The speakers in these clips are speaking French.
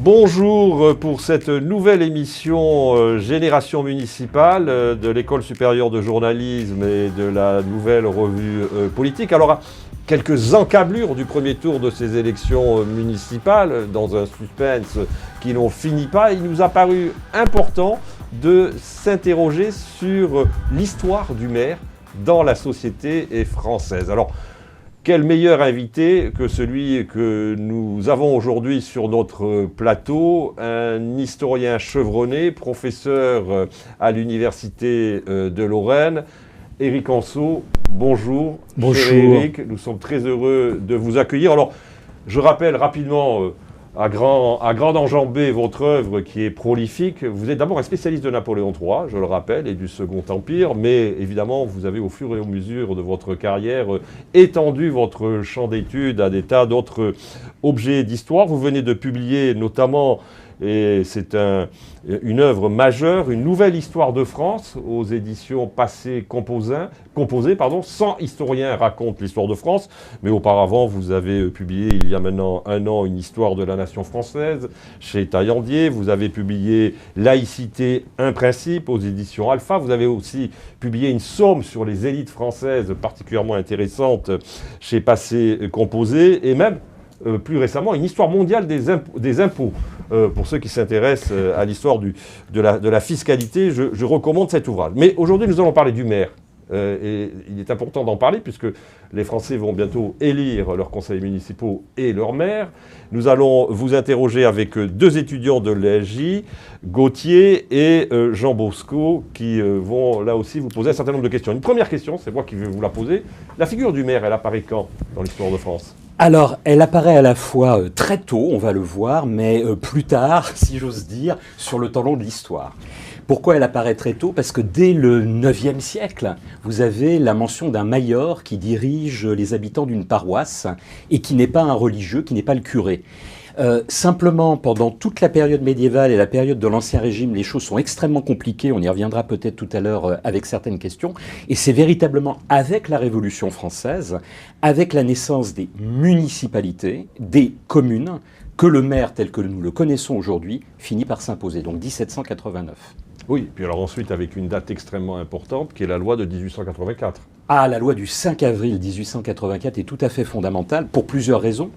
Bonjour pour cette nouvelle émission Génération municipale de l'École supérieure de journalisme et de la nouvelle revue politique. Alors, quelques encablures du premier tour de ces élections municipales, dans un suspense qui n'en finit pas, il nous a paru important de s'interroger sur l'histoire du maire dans la société française. Alors, quel meilleur invité que celui que nous avons aujourd'hui sur notre plateau, un historien chevronné, professeur à l'Université de Lorraine, Éric Anceau. Bonjour. Bonjour. Cher Éric, nous sommes très heureux de vous accueillir. Alors, je rappelle rapidement, à grand enjambée, votre œuvre qui est prolifique. Vous êtes d'abord un spécialiste de Napoléon III, je le rappelle, et du Second Empire, mais évidemment, vous avez au fur et à mesure de votre carrière étendu votre champ d'études à des tas d'autres objets d'histoire. Vous venez de publier notamment, et c'est une œuvre majeure, une nouvelle histoire de France aux éditions Passé composé, 100 historiens racontent l'histoire de France, mais auparavant vous avez publié il y a maintenant un an une histoire de la nation française chez Taillandier, vous avez publié Laïcité, un principe aux éditions Alpha, vous avez aussi publié une somme sur les élites françaises particulièrement intéressante chez Passé composé, et même plus récemment, une histoire mondiale des impôts. Pour ceux qui s'intéressent à l'histoire de la fiscalité, je recommande cet ouvrage. Mais aujourd'hui, nous allons parler du maire. Et il est important d'en parler puisque les Français vont bientôt élire leurs conseils municipaux et leurs maires. Nous allons vous interroger avec deux étudiants de l'ESJ, Gauthier et Jean Bosco, qui vont là aussi vous poser un certain nombre de questions. Une première question, c'est moi qui vais vous la poser. La figure du maire, elle apparaît quand dans l'histoire de France ? Alors, elle apparaît à la fois très tôt, on va le voir, mais plus tard, si j'ose dire, sur le temps long de l'histoire. Pourquoi elle apparaît très tôt ? Parce que dès le IXe siècle, vous avez la mention d'un mayor qui dirige les habitants d'une paroisse et qui n'est pas un religieux, qui n'est pas le curé. Simplement, pendant toute la période médiévale et la période de l'Ancien Régime, les choses sont extrêmement compliquées. On y reviendra peut-être tout à l'heure avec certaines questions. Et c'est véritablement avec la Révolution française, avec la naissance des municipalités, des communes, que le maire tel que nous le connaissons aujourd'hui finit par s'imposer. Donc 1789. Oui, puis alors ensuite avec une date extrêmement importante qui est la loi de 1884. Ah, la loi du 5 avril 1884 est tout à fait fondamentale pour plusieurs raisons.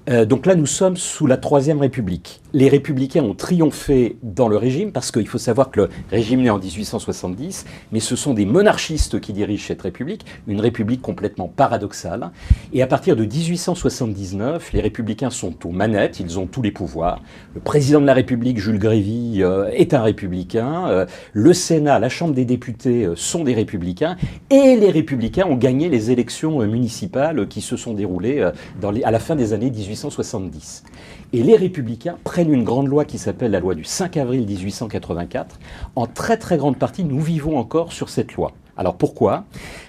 Donc là, nous sommes sous la Troisième République. Les républicains ont triomphé dans le régime parce qu'il faut savoir que le régime naît en 1870, mais ce sont des monarchistes qui dirigent cette république, une république complètement paradoxale. Et à partir de 1879, les républicains sont aux manettes, ils ont tous les pouvoirs. Le président de la République, Jules Grévy, est un républicain. Le Sénat, la Chambre des députés sont des républicains. Et les républicains ont gagné les élections municipales qui se sont déroulées à la fin des années 1870. Et les républicains prennent une grande loi qui s'appelle la loi du 5 avril 1884. En très très grande partie, nous vivons encore sur cette loi. Alors pourquoi ?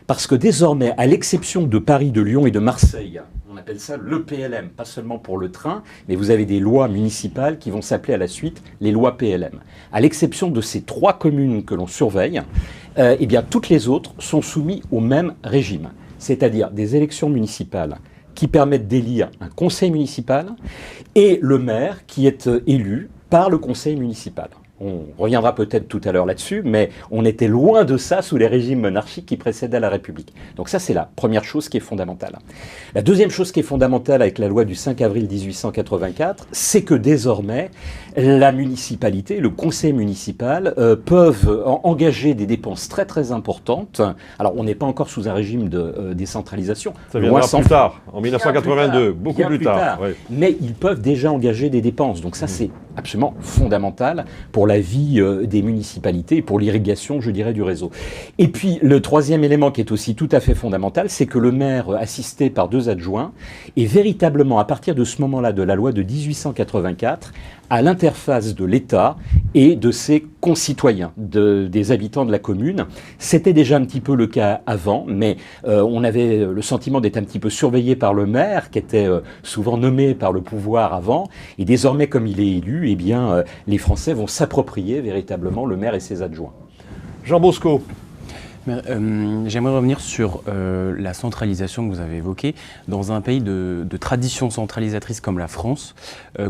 Parce que désormais, à l'exception de Paris, de Lyon et de Marseille, on appelle ça le PLM, pas seulement pour le train, mais vous avez des lois municipales qui vont s'appeler à la suite les lois PLM. À l'exception de ces trois communes que l'on surveille, eh bien toutes les autres sont soumises au même régime, c'est-à-dire des élections municipales qui permettent d'élire un conseil municipal et le maire qui est élu par le conseil municipal. On reviendra peut-être tout à l'heure là-dessus, mais on était loin de ça sous les régimes monarchiques qui précédaient la République. Donc ça, c'est la première chose qui est fondamentale. La deuxième chose qui est fondamentale avec la loi du 5 avril 1884, c'est que désormais, la municipalité, le conseil municipal peuvent engager des dépenses très très importantes. Alors, on n'est pas encore sous un régime de décentralisation. Ça viendra plus tard, en 1982, beaucoup plus tard. Oui. Mais ils peuvent déjà engager des dépenses. Donc ça, c'est absolument fondamental pour la vie des municipalités et pour l'irrigation, je dirais, du réseau. Et puis, le troisième élément qui est aussi tout à fait fondamental, c'est que le maire, assisté par deux adjoints, est véritablement, à partir de ce moment-là, de la loi de 1884, à l'interface de l'État et de ses concitoyens, des habitants de la commune. C'était déjà un petit peu le cas avant, mais on avait le sentiment d'être un petit peu surveillé par le maire, qui était souvent nommé par le pouvoir avant, et désormais, comme il est élu, eh bien, les Français vont s'approprier véritablement le maire et ses adjoints. Jean Bosco. J'aimerais revenir sur la centralisation que vous avez évoquée. Dans un pays de tradition centralisatrice comme la France,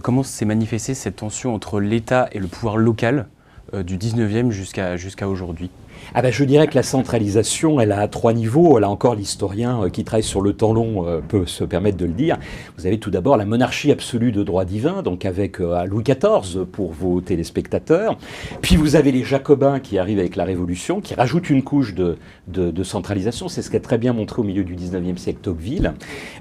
comment s'est manifestée cette tension entre l'État et le pouvoir local du 19e jusqu'à aujourd'hui? Je dirais que la centralisation, elle a 3 niveaux. Là encore, l'historien qui travaille sur le temps long peut se permettre de le dire. Vous avez tout d'abord la monarchie absolue de droit divin, donc avec Louis XIV pour vos téléspectateurs. Puis vous avez les Jacobins qui arrivent avec la Révolution, qui rajoutent une couche de centralisation. C'est ce qu'a très bien montré au milieu du 19e siècle Tocqueville.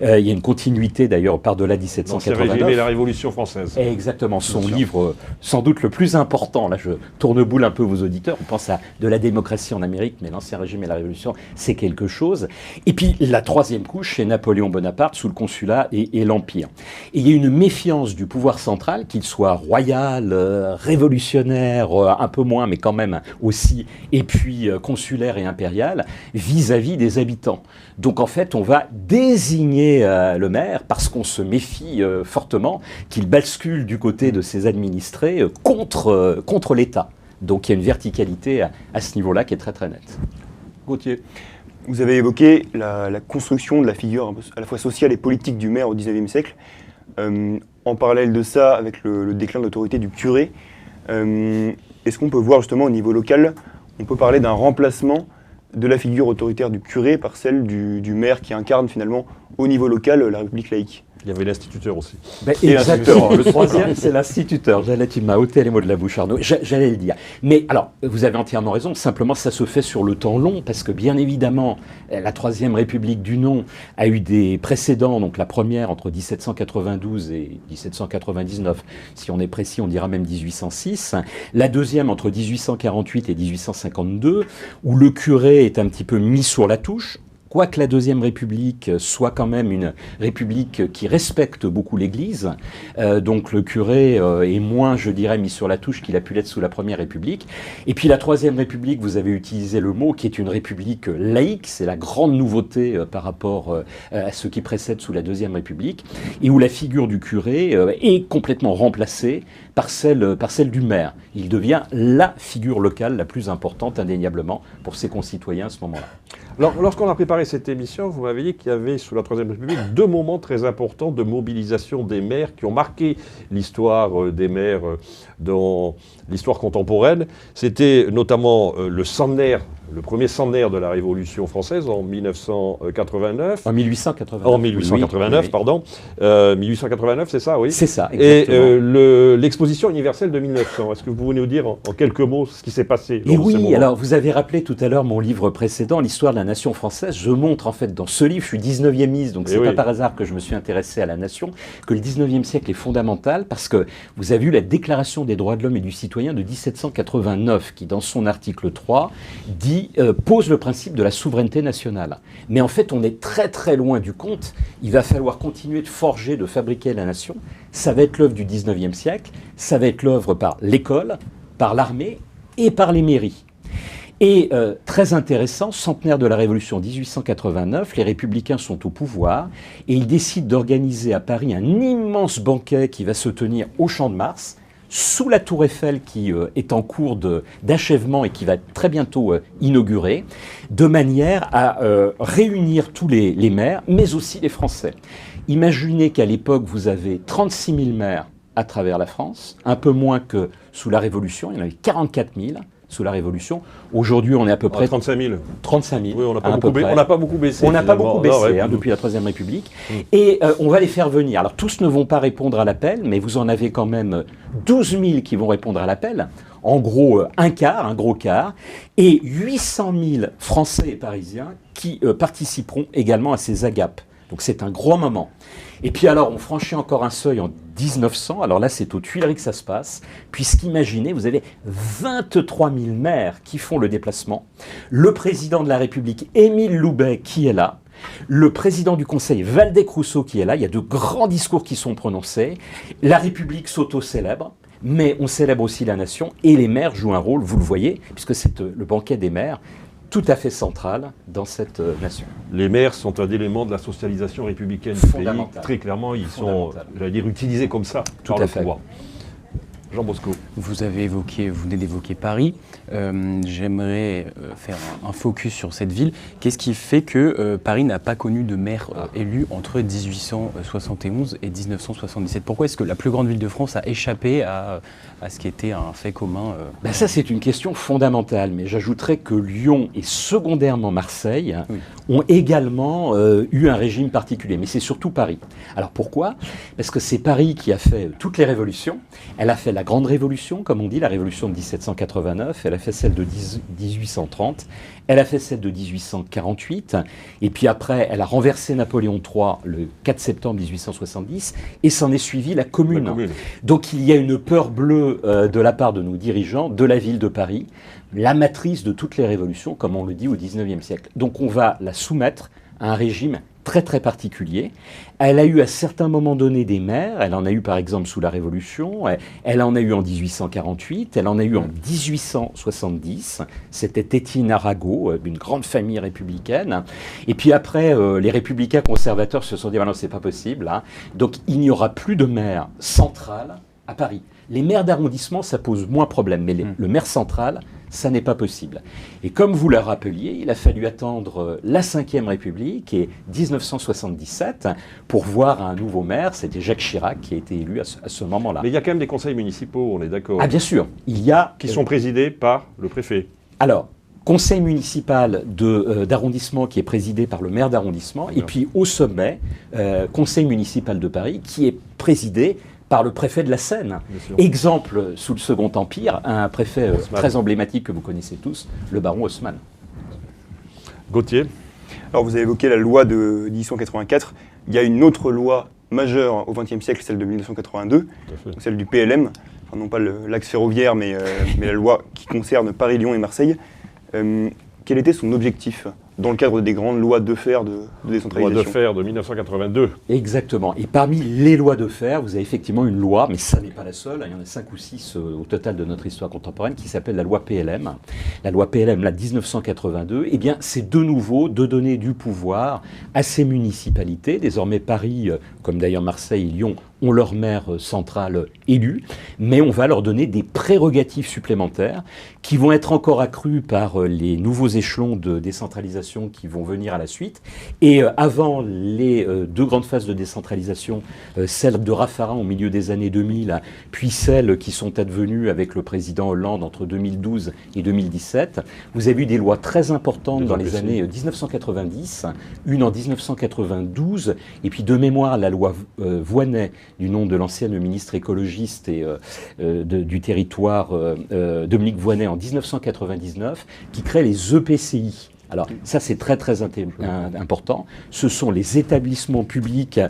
Il y a une continuité d'ailleurs par-delà 1789. C'est régimé la Révolution française. Exactement, son livre sans doute le plus important. Là, je tourne boule un peu vos auditeurs. On pense à de la démocratie en Amérique, mais l'Ancien Régime et la Révolution, c'est quelque chose. Et puis la troisième couche, c'est Napoléon Bonaparte sous le consulat et l'Empire. Et il y a une méfiance du pouvoir central, qu'il soit royal, révolutionnaire, un peu moins, mais quand même aussi, et puis consulaire et impérial, vis-à-vis des habitants. Donc en fait, on va désigner le maire parce qu'on se méfie fortement qu'il bascule du côté de ses administrés contre l'État. Donc il y a une verticalité à ce niveau-là qui est très très nette. Gauthier, vous avez évoqué la construction de la figure à la fois sociale et politique du maire au XIXe siècle. En parallèle de ça, avec le déclin de l'autorité du curé, est-ce qu'on peut voir justement au niveau local, on peut parler d'un remplacement de la figure autoritaire du curé par celle du maire qui incarne finalement au niveau local la République laïque? Il y avait l'instituteur aussi. Exactement. Le troisième, c'est l'instituteur. Tu m'as ôté les mots de la bouche, Arnaud. J'allais le dire. Mais alors, vous avez entièrement raison. Simplement, ça se fait sur le temps long, parce que bien évidemment, la Troisième République du nom a eu des précédents. Donc la première entre 1792 et 1799. Si on est précis, on dira même 1806. La deuxième entre 1848 et 1852, où le curé est un petit peu mis sur la touche. Quoique la Deuxième République soit quand même une république qui respecte beaucoup l'Église, donc le curé est moins, je dirais, mis sur la touche qu'il a pu l'être sous la Première République. Et puis la Troisième République, vous avez utilisé le mot, qui est une république laïque, c'est la grande nouveauté par rapport à ce qui précède sous la Deuxième République, et où la figure du curé est complètement remplacée par celle du maire. Il devient la figure locale la plus importante, indéniablement, pour ses concitoyens à ce moment-là. Alors, lorsqu'on a préparé cette émission, vous m'avez dit qu'il y avait, sous la Troisième République, 2 moments très importants de mobilisation des maires qui ont marqué l'histoire des maires dans l'histoire contemporaine. C'était notamment le centenaire, le premier centenaire de la Révolution française en 1989. En 1889. En 1889, oui. Pardon. 1889, c'est ça, oui. C'est ça, exactement. Et l'exposition universelle de 1900. Est-ce que vous pouvez nous dire en quelques mots ce qui s'est passé Et oui, alors vous avez rappelé tout à l'heure mon livre précédent, l'histoire de la nation française. Je montre en fait dans ce livre, je suis 19e, donc c'est pas par hasard que je me suis intéressé à la nation, que le 19e siècle est fondamental parce que vous avez eu la Déclaration des droits de l'homme et du citoyen de 1789 qui, dans son article 3, pose le principe de la souveraineté nationale. Mais en fait, on est très très loin du compte. Il va falloir continuer de forger, de fabriquer la nation. Ça va être l'œuvre du 19e siècle, ça va être l'œuvre par l'école, par l'armée et par les mairies. Et très intéressant, centenaire de la Révolution 1889, les Républicains sont au pouvoir et ils décident d'organiser à Paris un immense banquet qui va se tenir au Champ de Mars, sous la Tour Eiffel qui est en cours d'achèvement et qui va très bientôt inaugurée, de manière à réunir tous les maires, mais aussi les Français. Imaginez qu'à l'époque, vous avez 36 000 maires à travers la France, un peu moins que sous la Révolution, il y en avait 44 000. Sous la Révolution. Aujourd'hui, on est à peu près... 35 000. 35 000. Oui, on n'a pas beaucoup baissé. On n'a pas beaucoup baissé depuis la Troisième République. Et on va les faire venir. Alors, tous ne vont pas répondre à l'appel, mais vous en avez quand même 12 000 qui vont répondre à l'appel. En gros, un gros quart. Et 800 000 Français et Parisiens qui participeront également à ces agapes. Donc, c'est un gros moment. Et puis alors, on franchit encore un seuil en 1900. Alors là, c'est aux Tuileries que ça se passe. Puisqu'imaginez, vous avez 23 000 maires qui font le déplacement. Le président de la République, Émile Loubet, qui est là. Le président du Conseil, Waldeck-Rousseau, qui est là. Il y a de grands discours qui sont prononcés. La République s'auto-célèbre. Mais on célèbre aussi la nation. Et les maires jouent un rôle, vous le voyez, puisque c'est le banquet des maires, tout à fait central dans cette nation. Les maires sont un élément de la socialisation républicaine du pays. Très clairement, ils sont, j'allais dire, utilisés comme ça par le pouvoir. Jean Bosco. Vous venez d'évoquer Paris. J'aimerais faire un focus sur cette ville. Qu'est-ce qui fait que Paris n'a pas connu de maire élu entre 1871 et 1977 ? Pourquoi est-ce que la plus grande ville de France a échappé à ce qui était un fait commun Ça, c'est une question fondamentale, mais j'ajouterais que Lyon et secondairement Marseille ont également eu un régime particulier, mais c'est surtout Paris. Alors pourquoi ? Parce que c'est Paris qui a fait toutes les révolutions. Elle a fait la Grande Révolution, comme on dit, la Révolution de 1789, elle a fait celle de 1830, elle a fait celle de 1848, et puis après, elle a renversé Napoléon III le 4 septembre 1870, et s'en est suivi la Commune. Donc il y a une peur bleue de la part de nos dirigeants, de la ville de Paris, la matrice de toutes les révolutions, comme on le dit au XIXe siècle. Donc on va la soumettre à un régime très très particulier. Elle a eu à certains moments donnés des maires, elle en a eu par exemple sous la Révolution, elle en a eu en 1848, elle en a eu en 1870, c'était Étienne Arago, une grande famille républicaine. Et puis après, les républicains conservateurs se sont dit, non, c'est pas possible, hein. Donc il n'y aura plus de maire central à Paris. Les maires d'arrondissement, ça pose moins problème, mais le maire central, ça n'est pas possible. Et comme vous le rappeliez, il a fallu attendre la Ve République et 1977 pour voir un nouveau maire. C'était Jacques Chirac qui a été élu à ce moment-là. Mais il y a quand même des conseils municipaux, on est d'accord. Ah bien sûr, il y a... Qui sont présidés par le préfet. Alors, conseil municipal d'arrondissement qui est présidé par le maire d'arrondissement, et puis au sommet, conseil municipal de Paris qui est présidé par le préfet de la Seine. Exemple, sous le Second Empire, un préfet très emblématique que vous connaissez tous, le baron Haussmann. Gauthier. Alors vous avez évoqué la loi de 1884. Il y a une autre loi majeure au XXe siècle, celle de 1982, donc celle du PLM, enfin, non pas l'axe ferroviaire, mais la loi qui concerne Paris, Lyon et Marseille. Quel était son objectif dans le cadre des grandes lois de fer de décentralisation ? Loi de fer de 1982. Exactement. Et parmi les lois de fer, vous avez effectivement une loi, mais ça n'est pas la seule, il y en a 5 ou 6 au total de notre histoire contemporaine, qui s'appelle la loi PLM. La loi PLM, la 1982, eh bien, c'est de nouveau de donner du pouvoir à ces municipalités. Désormais, Paris, comme d'ailleurs Marseille et Lyon, ont leur maire central élu, mais on va leur donner des prérogatives supplémentaires qui vont être encore accrues par les nouveaux échelons de décentralisation qui vont venir à la suite. Et avant les 2 grandes phases de décentralisation, celle de Raffarin au milieu des années 2000, puis celles qui sont advenues avec le président Hollande entre 2012 et 2017, vous avez eu des lois très importantes dans les années 1990, une en 1992, et puis de mémoire la loi Voynet, du nom de l'ancienne ministre écologiste et du territoire Dominique Voynet en 1999, qui crée les EPCI. Alors ça c'est très très important. Ce sont les établissements publics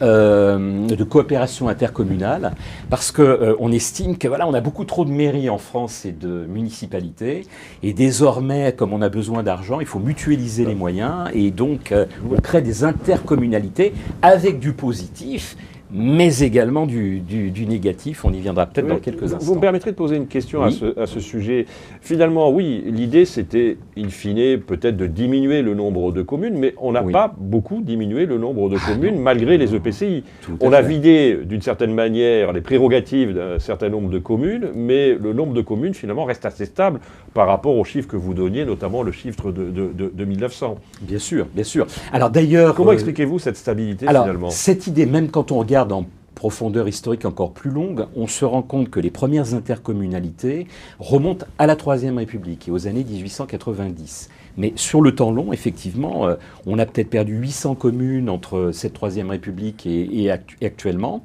de coopération intercommunale, parce que on estime que voilà, on a beaucoup trop de mairies en France et de municipalités, et désormais comme on a besoin d'argent, il faut mutualiser les moyens, et donc on crée des intercommunalités avec du positif, mais également du négatif. On y viendra peut-être dans quelques instants. Vous me permettrez de poser une question à ce sujet. Finalement, oui, l'idée c'était, in fine, peut-être de diminuer le nombre de communes, mais on n'a pas beaucoup diminué le nombre de communes malgré les EPCI. On a vidé d'une certaine manière les prérogatives d'un certain nombre de communes, mais le nombre de communes finalement reste assez stable par rapport aux chiffres que vous donniez, notamment le chiffre de 1900. Bien sûr, bien sûr. Alors d'ailleurs... Comment expliquez-vous cette stabilité finalement ? Cette idée, même quand on regarde en profondeur historique encore plus longue, on se rend compte que les premières intercommunalités remontent à la Troisième République et aux années 1890. Mais sur le temps long, effectivement, on a peut-être perdu 800 communes entre cette Troisième République et actuellement.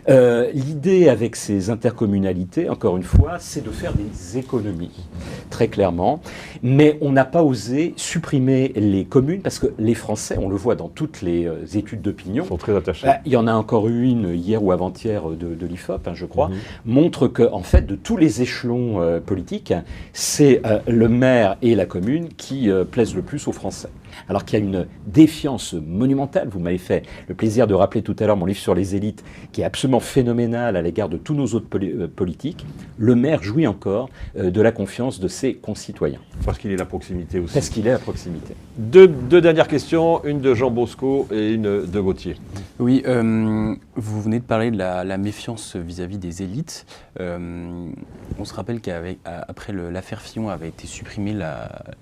L'idée avec ces intercommunalités, encore une fois, c'est de faire des économies, très clairement. Mais on n'a pas osé supprimer les communes parce que les Français, on le voit dans toutes les études d'opinion, sont très attachés. Il y en a encore eu une hier ou avant-hier de l'IFOP, je crois, montre que, en fait, de tous les échelons politiques, c'est le maire et la commune qui plaisent le plus aux Français. Alors qu'il y a une défiance monumentale, vous m'avez fait le plaisir de rappeler tout à l'heure mon livre sur les élites, qui est absolument phénoménal à l'égard de tous nos autres politiques, le maire jouit encore de la confiance de ses concitoyens. Parce qu'il est à proximité aussi. Parce qu'il est à proximité. Deux dernières questions, une de Jean Bosco et une de Gauthier. Oui, vous venez de parler de la méfiance vis-à-vis des élites. On se rappelle qu'après l'affaire Fillon avait été supprimée,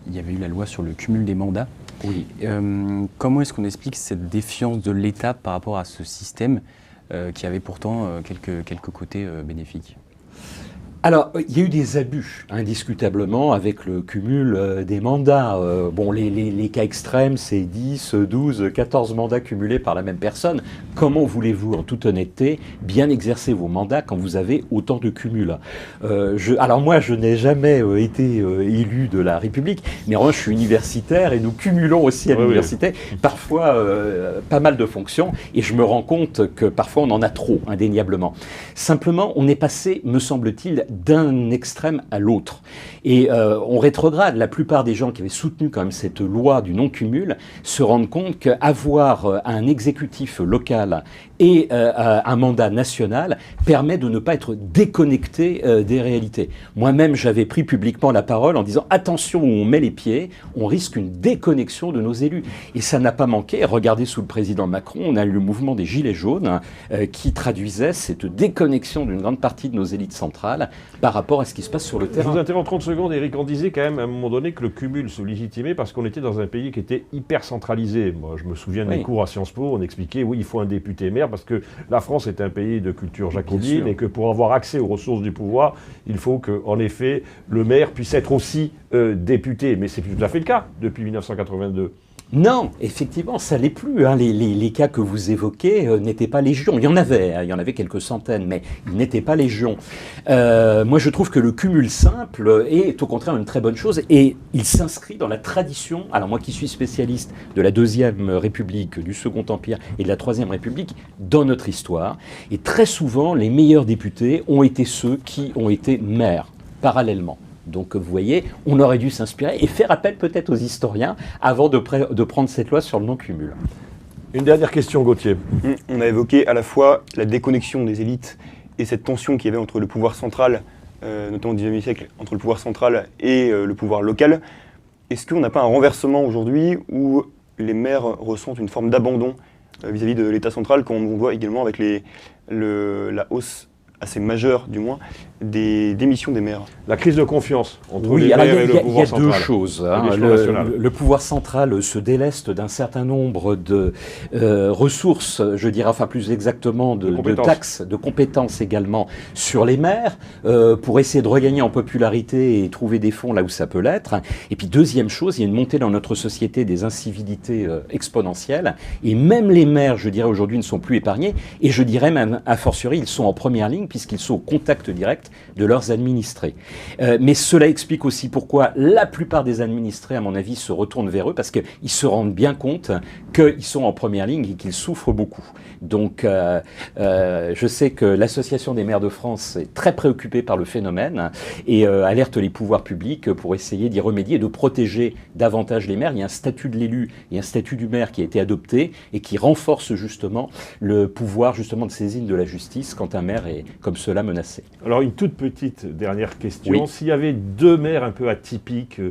il y avait eu la loi sur le cumul des mandats. Oui. Comment est-ce qu'on explique cette défiance de l'État par rapport à ce système qui avait pourtant quelques côtés bénéfiques ? Alors, il y a eu des abus, indiscutablement, avec le cumul des mandats. Bon, les cas extrêmes, c'est 10, 12, 14 mandats cumulés par la même personne. Comment voulez-vous, en toute honnêteté, bien exercer vos mandats quand vous avez autant de cumuls ? Alors moi, je n'ai jamais été élu de la République, mais en revanche, je suis universitaire et nous cumulons aussi à l'université parfois pas mal de fonctions, et je me rends compte que parfois on en a trop, indéniablement. Simplement, on est passé, me semble-t-il, d'un extrême à l'autre. Et on rétrograde. La plupart des gens qui avaient soutenu quand même cette loi du non-cumul se rendent compte qu'avoir un exécutif local et un mandat national permet de ne pas être déconnecté des réalités. Moi-même, j'avais pris publiquement la parole en disant « Attention où on met les pieds, on risque une déconnexion de nos élus ». Et ça n'a pas manqué. Regardez, sous le président Macron, on a eu le mouvement des Gilets jaunes qui traduisait cette déconnexion d'une grande partie de nos élites centrales par rapport à ce qui se passe sur le terrain. Je vous interromps 30 secondes, Éric. On disait quand même à un moment donné que le cumul se légitimait parce qu'on était dans un pays qui était hyper centralisé. Moi, je me souviens de mes cours à Sciences Po, on expliquait oui, il faut un député maire parce que la France est un pays de culture jacobine et que pour avoir accès aux ressources du pouvoir, il faut qu'en effet, le maire puisse être aussi député. Mais c'est plus tout à fait le cas depuis 1982. Non, effectivement, ça l'est plus. Hein. Les cas que vous évoquez n'étaient pas légion. Il y en avait quelques centaines, mais ils n'étaient pas légion. Moi, je trouve que le cumul simple est au contraire une très bonne chose et il s'inscrit dans la tradition. Alors moi qui suis spécialiste de la Deuxième République, du Second Empire et de la Troisième République, dans notre histoire, et très souvent, les meilleurs députés ont été ceux qui ont été maires, parallèlement. Donc vous voyez, on aurait dû s'inspirer et faire appel peut-être aux historiens avant de prendre cette loi sur le non-cumul. Une dernière question, Gauthier. On a évoqué à la fois la déconnexion des élites et cette tension qu'il y avait entre le pouvoir central, notamment au XIXe siècle, entre le pouvoir central et le pouvoir local. Est-ce qu'on n'a pas un renversement aujourd'hui où les maires ressentent une forme d'abandon vis-à-vis de l'État central, comme on voit également avec la hausse assez majeure, du moins, des démissions des maires? La crise de confiance entre les maires et le pouvoir central. Il y a deux choses. Hein. Le pouvoir central se déleste d'un certain nombre de ressources, je dirais, enfin plus exactement de taxes, de compétences également sur les maires, pour essayer de regagner en popularité et trouver des fonds là où ça peut l'être. Et puis deuxième chose, il y a une montée dans notre société des incivilités exponentielles. Et même les maires, je dirais, aujourd'hui ne sont plus épargnés. Et je dirais même, a fortiori, ils sont en première ligne puisqu'ils sont au contact direct de leurs administrés. Mais cela explique aussi pourquoi la plupart des administrés, à mon avis, se retournent vers eux, parce qu'ils se rendent bien compte qu'ils sont en première ligne et qu'ils souffrent beaucoup. Donc, je sais que l'Association des maires de France est très préoccupée par le phénomène et alerte les pouvoirs publics pour essayer d'y remédier et de protéger davantage les maires. Il y a un statut de l'élu et un statut du maire qui a été adopté et qui renforce justement le pouvoir justement de saisine de la justice quand un maire est comme cela menacé. Alors une toute petite dernière question. Oui. S'il y avait deux maires un peu atypiques,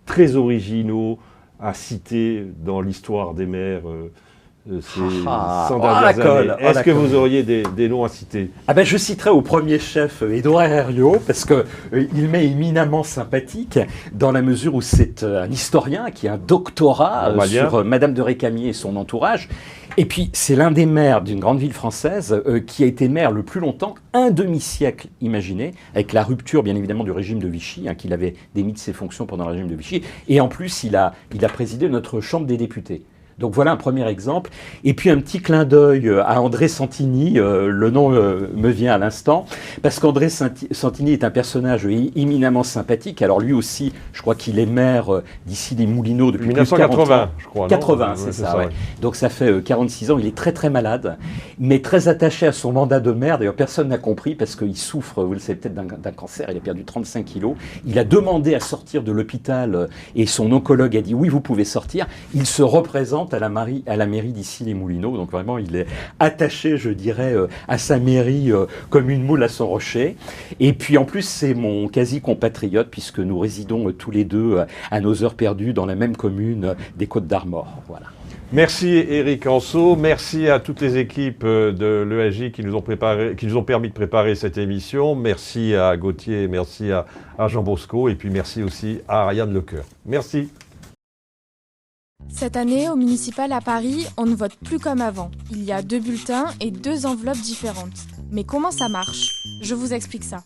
très originaux à citer dans l'histoire des maires ces 100 dernières années, est-ce que vous auriez des noms à citer? Je citerai au premier chef Édouard Herriot, parce qu'il m'est éminemment sympathique, dans la mesure où c'est un historien qui a un doctorat sur Madame de Récamier et son entourage. Et puis, c'est l'un des maires d'une grande ville française qui a été maire le plus longtemps, un demi-siècle, imaginez, avec la rupture, bien évidemment, du régime de Vichy, qu'il avait démis de ses fonctions pendant le régime de Vichy. Et en plus, il a présidé notre Chambre des députés. Donc voilà un premier exemple. Et puis un petit clin d'œil à André Santini, le nom me vient à l'instant, parce qu'André Santini est un personnage éminemment sympathique. Alors lui aussi, je crois qu'il est maire d'ici des Moulineaux depuis 1980, je crois. 80, c'est ça, ouais. Donc ça fait 46 ans. Il est très très malade, mais très attaché à son mandat de maire. D'ailleurs, personne n'a compris parce qu'il souffre, vous le savez peut-être, d'un cancer. Il a perdu 35 kilos. Il a demandé à sortir de l'hôpital et son oncologue a dit oui, vous pouvez sortir. Il se représente représente à la mairie d'Issy-les-Moulineaux. Donc vraiment, il est attaché, je dirais, à sa mairie comme une moule à son rocher. Et puis en plus, c'est mon quasi-compatriote puisque nous résidons tous les deux à nos heures perdues dans la même commune des Côtes-d'Armor. Voilà. Merci Éric Anceau, merci à toutes les équipes de l'EAJ qui nous ont permis de préparer cette émission. Merci à Gauthier, merci à Jean Bosco et puis merci aussi à Ariane Lecoeur. Merci. Cette année, au municipal à Paris, on ne vote plus comme avant. Il y a 2 bulletins et 2 enveloppes différentes. Mais comment ça marche? Je vous explique ça.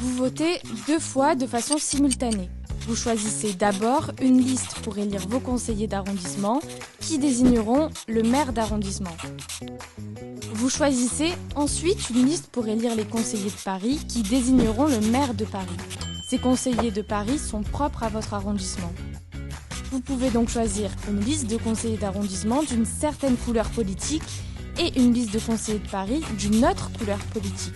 Vous votez 2 fois de façon simultanée. Vous choisissez d'abord une liste pour élire vos conseillers d'arrondissement qui désigneront le maire d'arrondissement. Vous choisissez ensuite une liste pour élire les conseillers de Paris qui désigneront le maire de Paris. Ces conseillers de Paris sont propres à votre arrondissement. Vous pouvez donc choisir une liste de conseillers d'arrondissement d'une certaine couleur politique et une liste de conseillers de Paris d'une autre couleur politique.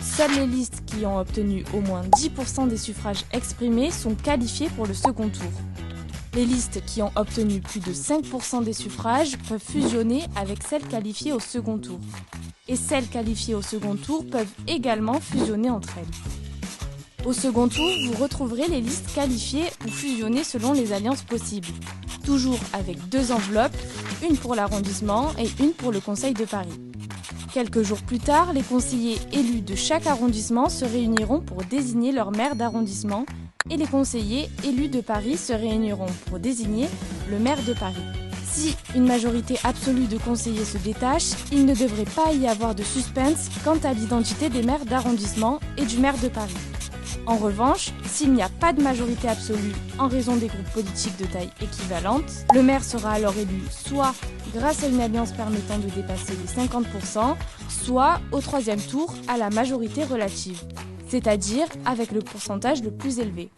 Seules les listes qui ont obtenu au moins 10% des suffrages exprimés sont qualifiées pour le second tour. Les listes qui ont obtenu plus de 5% des suffrages peuvent fusionner avec celles qualifiées au second tour. Et celles qualifiées au second tour peuvent également fusionner entre elles. Au second tour, vous retrouverez les listes qualifiées ou fusionnées selon les alliances possibles. Toujours avec 2 enveloppes, une pour l'arrondissement et une pour le Conseil de Paris. Quelques jours plus tard, les conseillers élus de chaque arrondissement se réuniront pour désigner leur maire d'arrondissement et les conseillers élus de Paris se réuniront pour désigner le maire de Paris. Si une majorité absolue de conseillers se détache, il ne devrait pas y avoir de suspense quant à l'identité des maires d'arrondissement et du maire de Paris. En revanche, s'il n'y a pas de majorité absolue en raison des groupes politiques de taille équivalente, le maire sera alors élu soit grâce à une alliance permettant de dépasser les 50%, soit au 3e tour à la majorité relative, c'est-à-dire avec le pourcentage le plus élevé.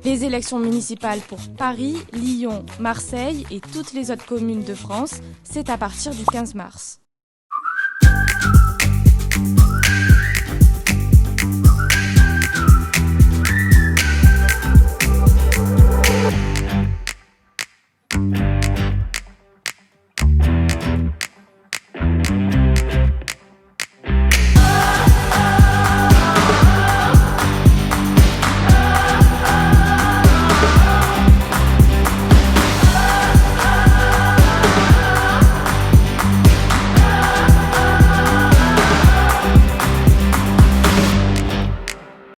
Les élections municipales pour Paris, Lyon, Marseille et toutes les autres communes de France, c'est à partir du 15 mars.